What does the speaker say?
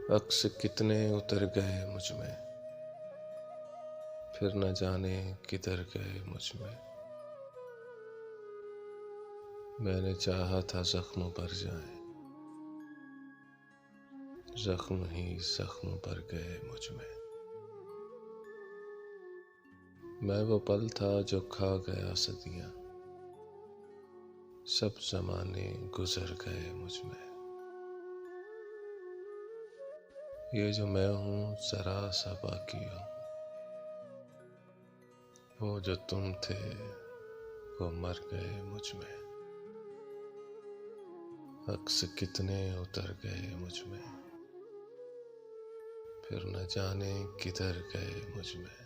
अक्स कितने उतर गए मुझ में, फिर न जाने किधर गए मुझ में। मैंने चाहा था जख्म भर जाए, जख्म ही जख्म भर गए मुझ में। मैं वो पल था जो खा गया सदियां, सब जमाने गुजर गए मुझ में। ये जो मैं हूँ जरा सा बाकी हूँ, वो जो तुम थे वो मर गए मुझ में। अक्स कितने उतर गए मुझ में, फिर न जाने किधर गए मुझ में।